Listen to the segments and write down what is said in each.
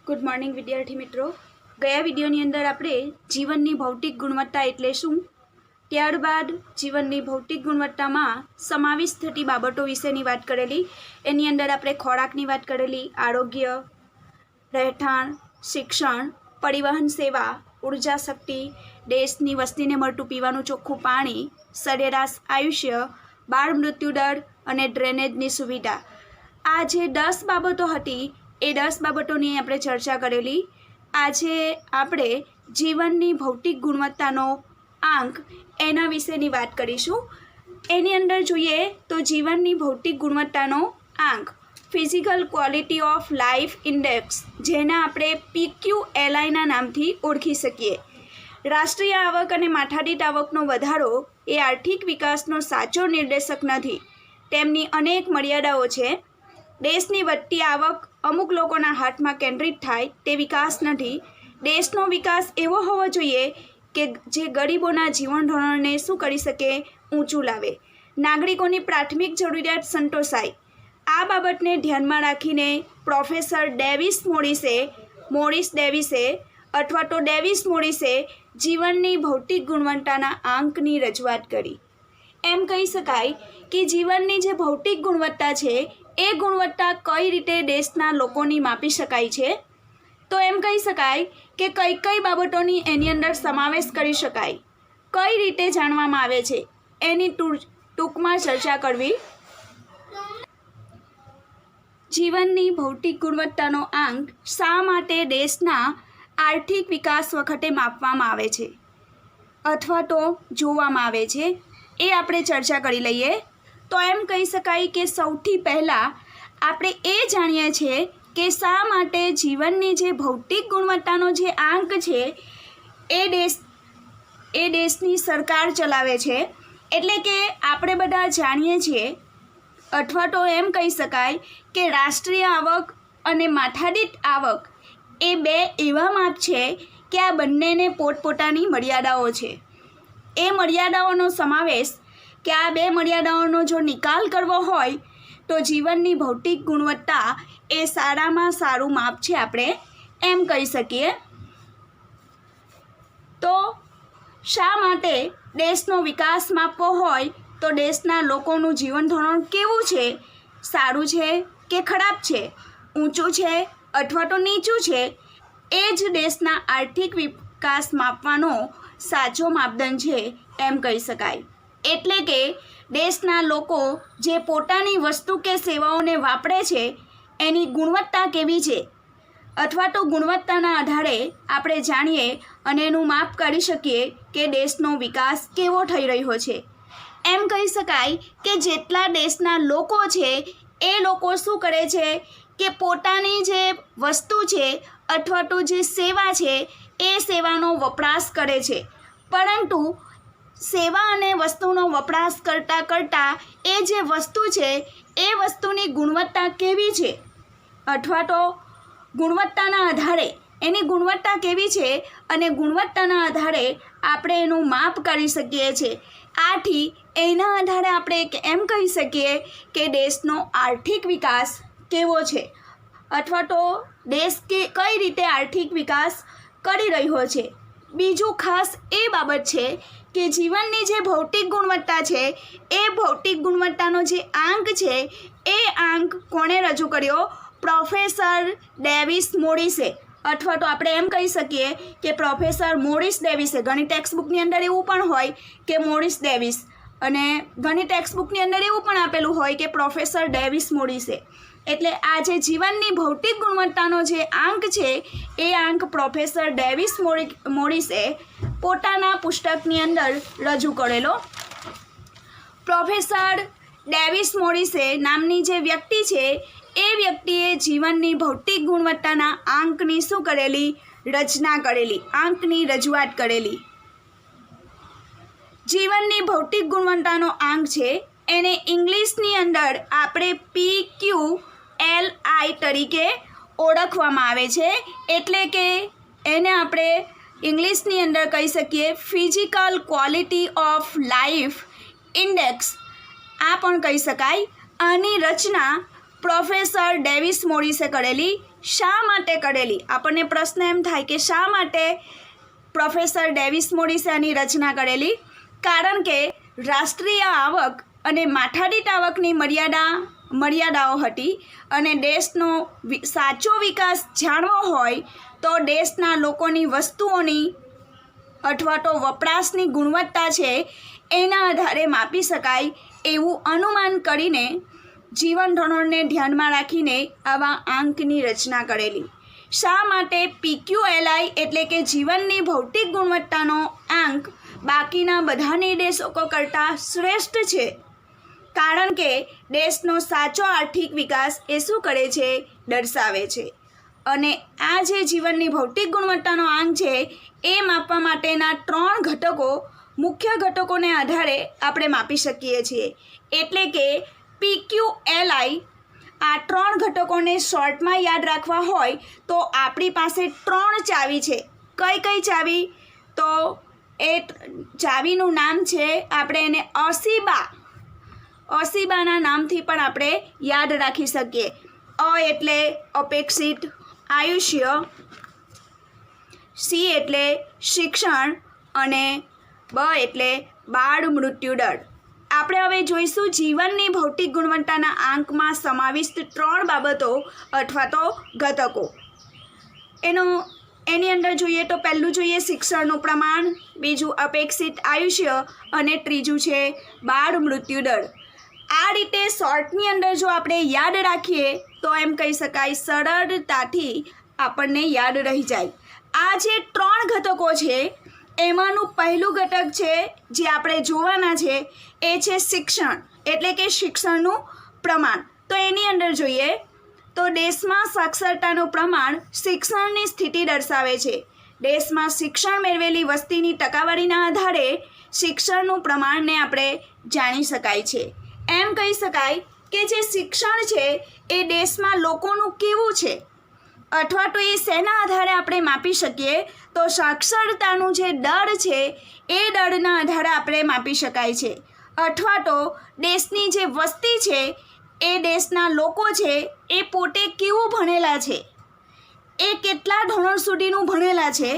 Good morning विद्यार्थी मित्रों। गया विडियोनी अंदर आपणे जीवननी भौतिक गुणवत्ता एटले शुं, त्यारबाद जीवननी भौतिक गुणवत्तामां समाविष्ट थती बाबतो विशेनी वात करेली। एनी अंदर आपणे खोराकनी वात करेली, आरोग्य, રહેઠાણ, શિક્ષણ, પરિવહન સેવા, ઉર્જા શક્તિ, દેશની વસ્તીને મળતું પીવાનું ચોખ્ખું પાણી, સરેરાશ આયુષ્ય, બાળ મૃત્યુદર અને ડ્રેનેજની સુવિધા, આ જે 10 બાબતો હતી એ 10 બાબતોની આપણે ચર્ચા કરેલી। આજે આપણે જીવનની ભૌતિક ગુણવત્તાનો આંક એના વિશેની વાત કરીશું। એની અંદર જોઈએ તો જીવનની ભૌતિક ગુણવત્તાનો આંક physical quality of life index, જેને આપણે PQLIના નામથી ઓળખી શકીએ। રાષ્ટ્રીય આવક અને માથાદીઠ આવકનો વધારો એ આર્થિક વિકાસનો સાચો નિર્દેશક નથી, તેમની અનેક મર્યાદાઓ છે। દેશની વધતી આવક અમુક લોકોના હાથમાં કેન્દ્રિત થાય તે વિકાસ નથી। દેશનો વિકાસ એવો હોવો જોઈએ કે જે ગરીબોના જીવન ધોરણને શું કરી શકે, ઊંચું લાવે, નાગરિકોની પ્રાથમિક જરૂરિયાત સંતોષાય। આ બાબતને ધ્યાનમાં રાખીને પ્રોફેસર મોરિસ ડેવિસે અથવા તો ડેવિસ મોરિસે જીવનની ભૌતિક ગુણવત્તાના આંકની રજૂઆત કરી। એમ કહી શકાય કે જીવનની જે ભૌતિક ગુણવત્તા છે એ ગુણવત્તા કઈ રીતે દેશના લોકોની માપી શકાય છે, તો એમ કહી શકાય કે કઈ કઈ બાબતોની એની અંદર સમાવેશ કરી શકાય, કઈ રીતે જાણવામાં આવે છે એની ટૂંકમાં ચર્ચા કરવી। જીવનની ભૌતિક ગુણવત્તાનો આંક શા માટે દેશના આર્થિક વિકાસ વખતે માપવામાં આવે છે અથવા તો જોવામાં આવે છે એ આપણે ચર્ચા કરી લઈએ। તો એમ કહી શકાય કે સૌથી પહેલાં આપણે એ જાણીએ છીએ કે શા માટે જીવનની જે ભૌતિક ગુણવત્તાનો જે આંક છે એ દેશની સરકાર ચલાવે છે। એટલે કે આપણે બધા જાણીએ છીએ અથવા તો એમ કહી શકાય કે રાષ્ટ્રીય આવક અને માથાદીઠ આવક એ બે એવા માપ છે કે આ બંનેને પોતપોતાની મર્યાદાઓ છે। એ મર્યાદાઓનો સમાવેશ કે આ બે મર્યાદાઓનો જો નિકાલ કરવો હોય તો જીવનની ભૌતિક ગુણવત્તા એ સારામાં સારું માપ છે, આપણે એમ કહી શકીએ। તો શા માટે દેશનો વિકાસ માપવો હોય તો દેશના લોકોનું જીવન ધોરણ કેવું છે, સારું છે કે ખરાબ છે, ઊંચું છે અથવા તો નીચું છે, એ જ દેશના આર્થિક વિકાસ માપવાનો સાચો માપદંડ છે એમ કહી શકાય। એટલે કે દેશના લોકો જે પોતાની વસ્તુ કે સેવાઓને વાપરે છે એની ગુણવત્તા કેવી છે, અથવા તો ગુણવત્તાના આધારે આપણે જાણીએ અને એનું માપ કરી શકીએ કે દેશનો વિકાસ કેવો થઈ રહ્યો છે। એમ કહી શકાય કે જેટલા દેશના લોકો છે એ લોકો શું કરે છે કે પોતાની જે વસ્તુ છે અથવા તો જે સેવા છે એ સેવાનો વપરાશ કરે છે, પરંતુ સેવા અને વસ્તુનો વપરાશ કરતાં એ જે વસ્તુ છે એ વસ્તુની ગુણવત્તા કેવી છે અથવા તો ગુણવત્તાના આધારે એની ગુણવત્તા કેવી છે અને ગુણવત્તાના આધારે આપણે એનું માપ કરી શકીએ છીએ। આથી એના આધારે આપણે એમ કહી શકીએ કે દેશનો આર્થિક વિકાસ કેવો છે અથવા તો દેશ કઈ રીતે આર્થિક વિકાસ કરી રહ્યો છે। બીજું ખાસ એ બાબત છે કે જીવનની જે ભૌતિક ગુણવત્તા છે એ ભૌતિક ગુણવત્તાનો જે આંક છે એ આંક કોણે રજૂ કર્યો, પ્રોફેસર ડેવિસ મોરિસે, અથવા તો આપણે એમ કહી શકીએ કે પ્રોફેસર મોરિસ ડેવિસે। ઘણી ટેક્સ્ટબુકની અંદર એવું પણ હોય કે મોરિસ ડેવિસ, અને ઘણી ટેક્સ્ટબુકની અંદર એવું પણ આપેલું હોય કે પ્રોફેસર ડેવિસ મોરિસે। એટલે આ જે જીવનની ભૌતિક ગુણવત્તાનો જે આંક છે એ આંક પ્રોફેસર ડેવિસ મોરિસે પોતાના પુસ્તકની અંદર રજૂ કરેલો। પ્રોફેસર ડેવિસ મોરિસે નામની જે વ્યક્તિ છે એ વ્યક્તિએ જીવનની ભૌતિક ગુણવત્તાના આંકની શું કરેલી, રચના કરેલી, આંકની રજૂઆત કરેલી। જીવનની ભૌતિક ગુણવત્તાનો આંક છે એને ઇંગ્લિશની અંદર આપણે PQLI તરીકે ઓળખવામાં આવે છે। એટલે કે એને આપણે ઇંગ્લિશની અંદર કહી શકીએ physical quality of life index, આ પણ કહી શકાય। આની રચના પ્રોફેસર ડેવિસ મોરિસે કરેલી. શા માટે કરેલી? આપણને પ્રશ્ન એમ થાય કે શા માટે પ્રોફેસર ડેવિસ મોરિસે આની રચના કરેલી? કારણ કે રાષ્ટ્રીય આવક અને માથાદીઠ આવકની મર્યાદાઓ હતી અને દેશનો સાચો વિકાસ જાણવો હોય તો દેશના લોકોની વસ્તુઓની અથવા તો વપરાશની ગુણવત્તા છે એના આધારે માપી શકાય એવું અનુમાન કરીને જીવન ધોરણને ધ્યાનમાં રાખીને આવા આંકની રચના કરેલી. શા માટે PQLI એટલે કે જીવનની ભૌતિક ગુણવત્તાનો આંક બાકીના બધા નિર્દેશકો કરતાં શ્રેષ્ઠ છે? કારણ કે દેશનો સાચો આર્થિક વિકાસ એ શું કરે છે? દર્શાવે છે. અને આ જે જીવનની ભૌતિક ગુણવત્તાનો આંક છે એ માપવા માટેના 3 ઘટકો, મુખ્ય ઘટકોને આધારે આપણે માપી શકીએ છીએ. એટલે કે PQLI આ 3 ઘટકોને શોર્ટમાં યાદ રાખવા હોય તો આપણી પાસે 3 ચાવી છે. કઈ કઈ ચાવી? તો એ ચાવીનું નામ છે, આપણે એને અસીબાના નામથી પણ આપણે યાદ રાખી શકીએ. અ એટલે અપેક્ષિત આયુષ્ય, સી એટલે શિક્ષણ અને બ એટલે બાળ મૃત્યુ દર. આપણે હવે જોઈશું જીવનની ભૌતિક ગુણવત્તાના આંકમાં સમાવિષ્ટ 3 બાબતો અથવા તો ઘટકો. એની અંદર જોઈએ તો પહેલું જોઈએ શિક્ષણનું પ્રમાણ, બીજું અપેક્ષિત આયુષ્ય અને ત્રીજું છે બાળ મૃત્યુ દર. આ રીતે શોર્ટની અંદર જો આપણે યાદ રાખીએ તો એમ કહી શકાય સરળતાથી આપણને યાદ રહી જાય. આ જે 3 ઘટકો છે એમાંનું પહેલું ઘટક છે જે આપણે જોવાના છે એ છે શિક્ષણ એટલે કે શિક્ષણનું પ્રમાણ. તો એની અંદર જોઈએ તો દેશમાં સાક્ષરતાનું પ્રમાણ શિક્ષણની સ્થિતિ દર્શાવે છે. દેશમાં શિક્ષણ મેળવેલી વસ્તીની ટકાવારીના આધારે શિક્ષણનું પ્રમાણને આપણે જાણી શકાય છે. એમ કહી શકાય કે જે શિક્ષણ છે એ દેશમાં લોકોનું કેવું છે અથવા તો એ શેના આધારે આપણે માપી શકીએ તો સાક્ષરતાનું જે દર છે એ દરના આધારે આપણે માપી શકાય છે. અથવા તો દેશની જે વસ્તી છે એ દેશના લોકો છે એ પોતે કેવું ભણેલા છે, એ કેટલા ધોરણ સુધીનું ભણેલા છે,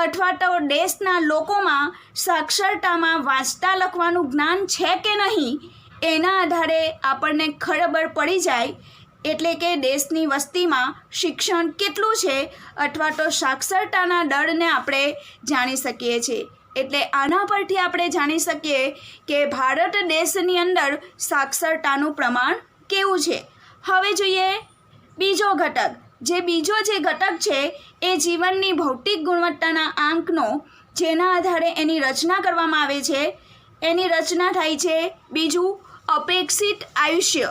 અથવા તો દેશના લોકોમાં સાક્ષરતામાં વાંચતા લખવાનું જ્ઞાન છે કે નહીં એના આધારે આપણને ખબર પડી જાય. એટલે કે દેશની વસ્તીમાં શિક્ષણ કેટલું છે અથવા તો સાક્ષરતાના દરને આપણે જાણી શકીએ છીએ. એટલે આના પરથી આપણે જાણી શકીએ કે ભારત દેશની અંદર સાક્ષરતાનું પ્રમાણ કેવું છે. હવે જોઈએ બીજો ઘટક. બીજો ઘટક છે એ જીવનની ભૌતિક ગુણવત્તાના આંકનો જેના આધારે એની રચના કરવામાં આવે છે. એની રચના થાય છે બીજું અપેક્ષિત આયુષ્ય.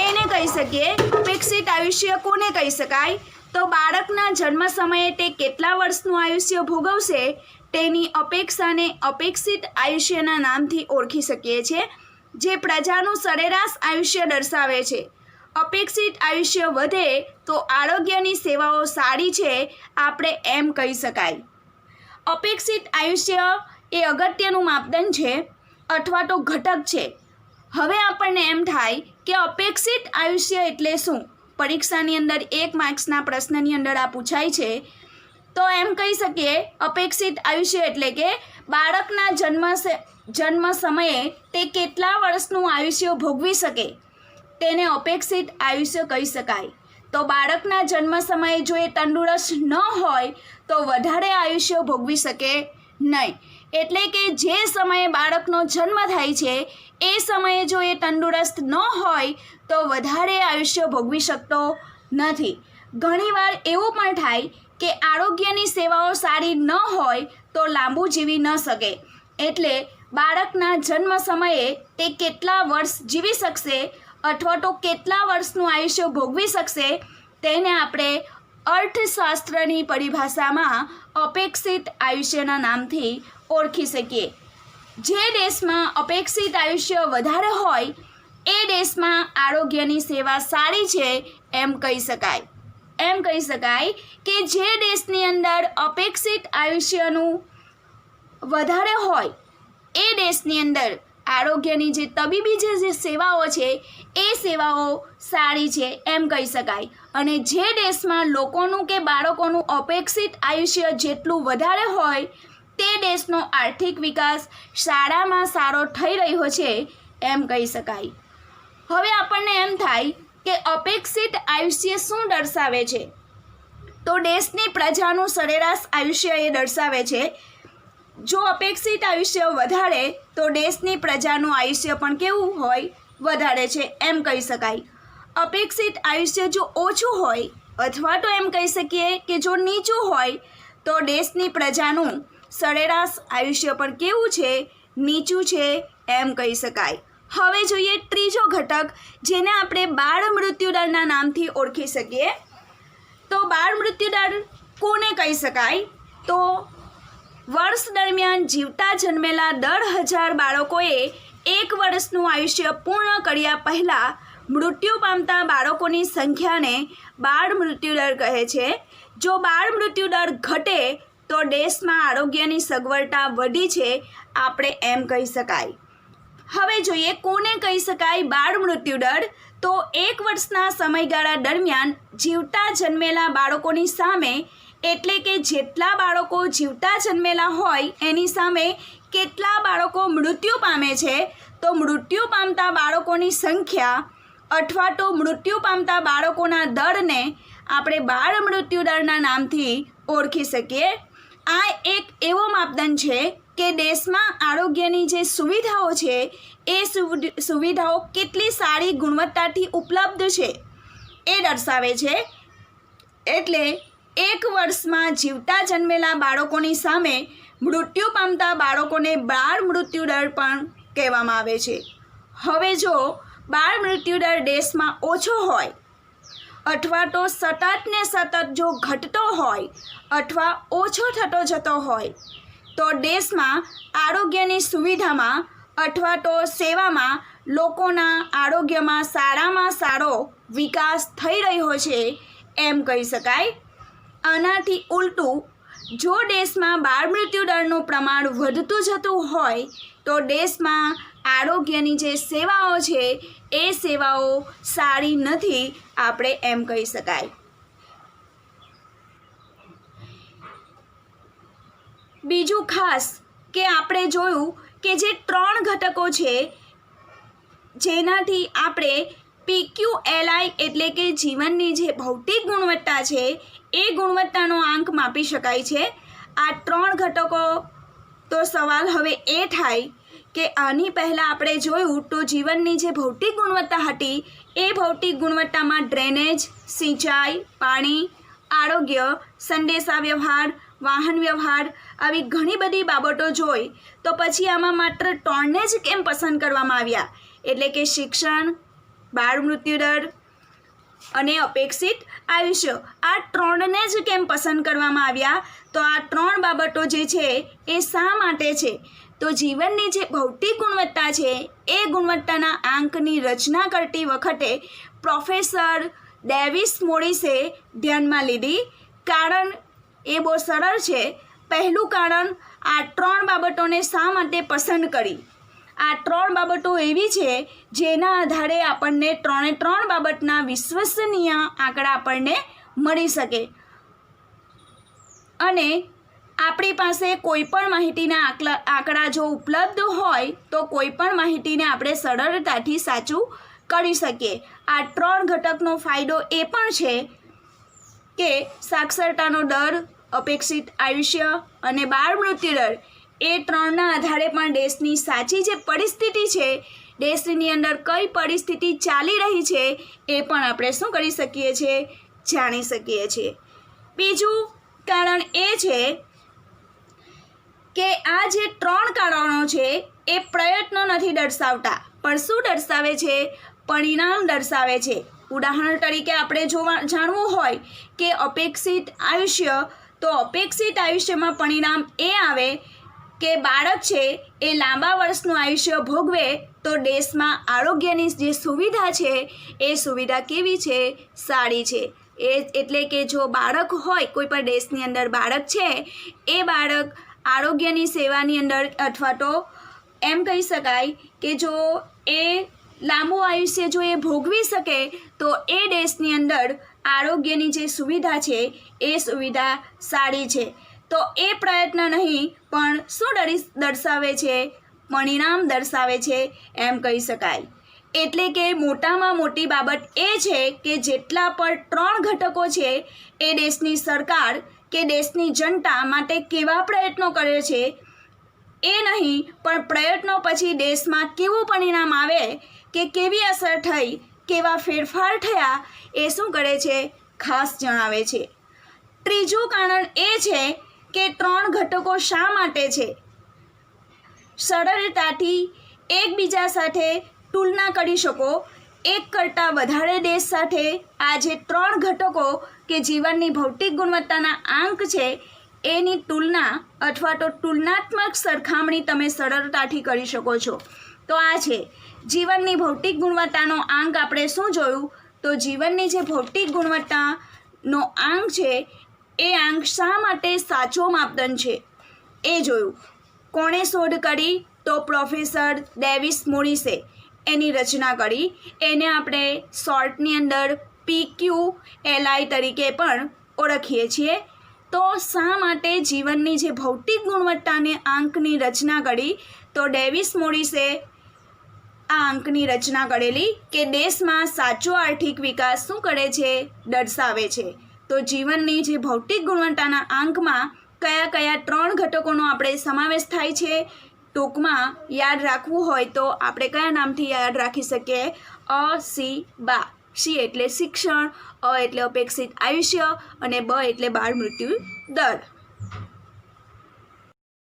એને કહી શકીએ. અપેક્ષિત આયુષ્ય કોને કહી શકાય તો બાળકના જન્મ સમયે તે કેટલા વર્ષનું આયુષ્ય ભોગવશે તેની અપેક્ષાને અપેક્ષિત આયુષ્યના નામથી ઓળખી શકીએ છીએ, જે પ્રજાનું સરેરાશ આયુષ્ય દર્શાવે છે. અપેક્ષિત આયુષ્ય વધે તો આરોગ્યની સેવાઓ સારી છે આપણે એમ કહી શકાય. અપેક્ષિત આયુષ્ય એ અગત્યનું માપદંડ છે અથવા તો ઘટક છે. હવે આપણને એમ થાય કે અપેક્ષિત આયુષ્ય એટલે શું? પરીક્ષાની અંદર 1 માર્ક્સના પ્રશ્નની અંદર આ પૂછાય છે. તો એમ કહી શકીએ અપેક્ષિત આયુષ્ય એટલે કે બાળકના જન્મ સમયે તે કેટલા વર્ષનું આયુષ્ય ભોગવી શકે તેને અપેક્ષિત આયુષ્ય કહી શકાય. તો બાળકના જન્મ સમયે જો એ તંદુરસ્ત ન હોય તો વધારે આયુષ્ય ભોગવી શકે નહીં. એટલે કે જે સમયે બાળકનો જન્મ થાય છે એ સમયે જો એ તંદુરસ્ત ન હોય તો વધારે આયુષ્ય ભોગવી શકતો નથી. ઘણીવાર એવું પણ થાય કે આરોગ્યની સેવાઓ સારી ન હોય તો લાંબુ જીવી ન શકે. એટલે બાળકના જન્મ સમયે તે કેટલા વર્ષ જીવી શકશે અથવા તો કેટલા વર્ષનું આયુષ્ય ભોગવી શકશે તેને આપણે અર્થશાસ્ત્રની પરિભાષામાં અપેક્ષિત આયુષ્યના નામથી ઓળખી શકીએ. જે દેશમાં અપેક્ષિત આયુષ્ય વધારે હોય એ દેશમાં આરોગ્યની સેવા સારી છે એમ કહી શકાય. એમ કહી શકાય કે જે દેશની અંદર અપેક્ષિત આયુષ્યનું વધારે હોય એ દેશની અંદર આરોગ્યની જે તબીબી જે સેવાઓ છે એ સેવાઓ સારી છે એમ કહી શકાય. અને જે દેશમાં લોકોનું કે બાળકોનું અપેક્ષિત આયુષ્ય જેટલું વધારે હોય તે દેશનો આર્થિક વિકાસ સારામાં સારો થઈ રહ્યો છે એમ કહી શકાય. હવે આપણને એમ થાય કે અપેક્ષિત આયુષ્ય શું દર્શાવે છે? તો દેશની પ્રજાનું સરેરાશ આયુષ્ય એ દર્શાવે છે. જો અપેક્ષિત આયુષ્ય વધારે તો દેશની પ્રજાનું આયુષ્ય પણ કેવું હોય? વધારે છે એમ કહી શકાય. અપેક્ષિત આયુષ્ય જો ઓછું હોય અથવા તો એમ કહી શકીએ કે જો નીચું હોય તો દેશની પ્રજાનું સરેરાશ આયુષ્ય પણ કેવું છે? નીચું છે એમ કહી શકાય. હવે જોઈએ ત્રીજો ઘટક, જેને આપણે બાળ મૃત્યુદરના નામથી ઓળખી શકીએ. તો બાળ મૃત્યુદર કોને કહી શકાય? તો વર્ષ દરમિયાન જીવતા જન્મેલા 10,000 બાળકોએ 1 વર્ષનું આયુષ્ય પૂર્ણ કર્યા પહેલાં મૃત્યુ પામતા બાળકોની સંખ્યાને બાળ મૃત્યુદર કહે છે. જો બાળ મૃત્યુદર ઘટે તો દેશમાં આરોગ્યની સગવડતા વધી છે આપણે એમ કહી શકાય. હવે જોઈએ કોને કહી શકાય બાળ મૃત્યુદર? તો 1 વર્ષના સમયગાળા દરમિયાન જીવતા જન્મેલા બાળકોની સામે, એટલે કે જેટલા બાળકો જીવતા જન્મેલા હોય એની સામે કેટલા બાળકો મૃત્યુ પામે છે, તો મૃત્યુ પામતા બાળકોની સંખ્યા અથવા તો મૃત્યુ પામતા બાળકોના દરને આપણે બાળ મૃત્યુદરના નામથી ઓળખી શકીએ. આ એક એવો માપદંડ છે કે દેશમાં આરોગ્યની જે સુવિધાઓ છે એ સુવિધાઓ કેટલી સારી ગુણવત્તાથી ઉપલબ્ધ છે એ દર્શાવે છે. એટલે 1 વર્ષમાં જીવતા જન્મેલા બાળકોની સામે મૃત્યુ પામતા બાળકોને બાળ મૃત્યુદર પણ કહેવામાં આવે છે. હવે જો બાળ મૃત્યુદર દેશમાં ઓછો હોય અથવા તો સતત ને સતત જો ઘટતો હોય અથવા ઓછો થતો જતો હોય તો દેશમાં આરોગ્યની સુવિધામાં અથવા તો સેવામાં લોકોના આરોગ્યમાં સારામાં સારો વિકાસ થઈ રહ્યો છે એમ કહી શકાય. આનાથી ઉલટું જો દેશમાં બાળ મૃત્યુદરનું પ્રમાણ વધતું જતું હોય તો દેશમાં આરોગ્યની જે સેવાઓ છે એ સેવાઓ સારી નથી આપણે એમ કહી શકાય. બીજું ખાસ કે આપણે જોયું કે જે 3 ઘટકો છે જેનાથી આપણે PQLI એટલે કે જીવનની જે ભૌતિક ગુણવત્તા છે એ ગુણવત્તાનો આંક માપી શકાય છે. આ 3 ઘટકો, તો સવાલ હવે એ થાય કે આની પહેલાં આપણે જોયું તો જીવનની જે ભૌતિક ગુણવત્તા હતી એ ભૌતિક ગુણવત્તામાં ડ્રેનેજ, સિંચાઈ, પાણી, આરોગ્ય, સંદેશા વ્યવહાર, વાહન વ્યવહાર આવી ઘણી બધી બાબતો જોઈ, તો પછી આમાં માત્ર 3ને જ કેમ પસંદ કરવામાં આવ્યા? એટલે કે શિક્ષણ, બાળ મૃત્યુદર અને અપેક્ષિત આયુષ્ય, આ 3ને જ કેમ પસંદ કરવામાં આવ્યા? તો આ 3 બાબતો જે છે એ શા માટે છે? તો જીવનની જે ભૌતિક ગુણવત્તા છે એ ગુણવત્તાના આંકની રચના કરતી વખતે પ્રોફેસર ડેવિસ મોરિસે ધ્યાનમાં લીધી. કારણ એ બહુ સરળ છે. પહેલું કારણ, આ 3 બાબતોને શા માટે પસંદ કરી? આ 3 બાબતો એવી છે જેના આધારે આપણને 3 બાબતના વિશ્વસનીય આંકડા આપણને મળી શકે અને આપણી પાસે કોઈપણ માહિતીના આંકડા જો ઉપલબ્ધ હોય તો કોઈપણ માહિતીને આપણે સરળતાથી સાચું કરી શકીએ. આ 3 ઘટકનો ફાયદો એ પણ છે કે સાક્ષરતાનો દર, અપેક્ષિત આયુષ્ય અને બાળ મૃત્યુદર એ 3ના આધારે પણ દેશની સાચી જે પરિસ્થિતિ છે, દેશની અંદર કઈ પરિસ્થિતિ ચાલી રહી છે એ પણ આપણે શું કરી શકીએ છીએ? જાણી શકીએ છીએ. બીજું કારણ એ છે કે આ જે 3 કારણો છે એ પ્રયત્નો નથી દર્શાવતા, પણ શું દર્શાવે છે? પરિણામ દર્શાવે છે. ઉદાહરણ તરીકે આપણે જાણવું હોય કે અપેક્ષિત આયુષ્ય, તો અપેક્ષિત આયુષ્યમાં પરિણામ એ આવે કે બાળક છે એ લાંબા વર્ષનું આયુષ્ય ભોગવે તો દેશમાં આરોગ્યની જે સુવિધા છે એ સુવિધા કેવી છે? સારી છે. એટલે કે જો બાળક હોય, કોઈ પણ દેશની અંદર બાળક છે, એ બાળક આરોગ્યની સેવાની અંદર અથવા તો એમ કહી શકાય કે જો એ લાંબુ આયુષ્ય જો એ ભોગવી શકે તો એ દેશની અંદર આરોગ્યની જે સુવિધા છે એ સુવિધા સારી છે. તો એ પ્રયત્ન નહીં પણ શું દર્શાવે છે? પરિણામ દર્શાવે છે એમ કહી શકાય. એટલે કે મોટામાં મોટી બાબત એ છે કે જેટલા પણ 3 ઘટકો છે એ દેશની સરકાર કે દેશની જનતા માટે કેવા પ્રયત્નો કરે છે એ નહીં પણ પ્રયત્નો પછી દેશમાં કેવું પરિણામ આવે કે કેવી અસર થઈ, કેવા ફેરફાર થયા એ શું કરે છે? ખાસ જણાવે છે. ત્રીજું કારણ એ છે કે 3 ઘટકો શા માટે છે? સરળતાથી એકબીજા સાથે તુલના કરી શકો. એક કરતાં વધારે દેશ સાથે આ જે 3 ઘટકો કે જીવનની ભૌતિક ગુણવત્તાના આંક છે એની તુલના અથવા તો તુલનાત્મક સરખામણી તમે સરળતાથી કરી શકો છો. તો આ છે જીવનની ભૌતિક ગુણવત્તાનો આંક. આપણે શું જોયું? તો જીવનની જે ભૌતિક ગુણવત્તાનો આંક છે એ આંક શા માટે સાચો માપદંડ છે એ જોયું. કોણે શોધ કરી? તો પ્રોફેસર ડેવિસ મોરિસે એની રચના કરી. એને આપણે શોર્ટની અંદર PQLI તરીકે પણ ઓળખીએ છીએ. તો શા માટે જીવનની જે ભૌતિક ગુણવત્તાને આંકની રચના કરી? તો ડેવિસ મોરિસે આ આંકની રચના કરેલી કે દેશમાં સાચો આર્થિક વિકાસ શું કરે છે? દર્શાવે છે. તો જીવનની જે ભૌતિક ગુણવત્તાના આંકમાં કયા કયા 3 ઘટકોનો આપણે સમાવેશ થાય છે? ટૂંકમાં યાદ રાખવું હોય તો આપણે કયા નામથી યાદ રાખી શકીએ? અ, સી, બા. સી એટલે શિક્ષણ, અ એટલે અપેક્ષિત આયુષ્ય અને બ એટલે બાળ મૃત્યુ દર.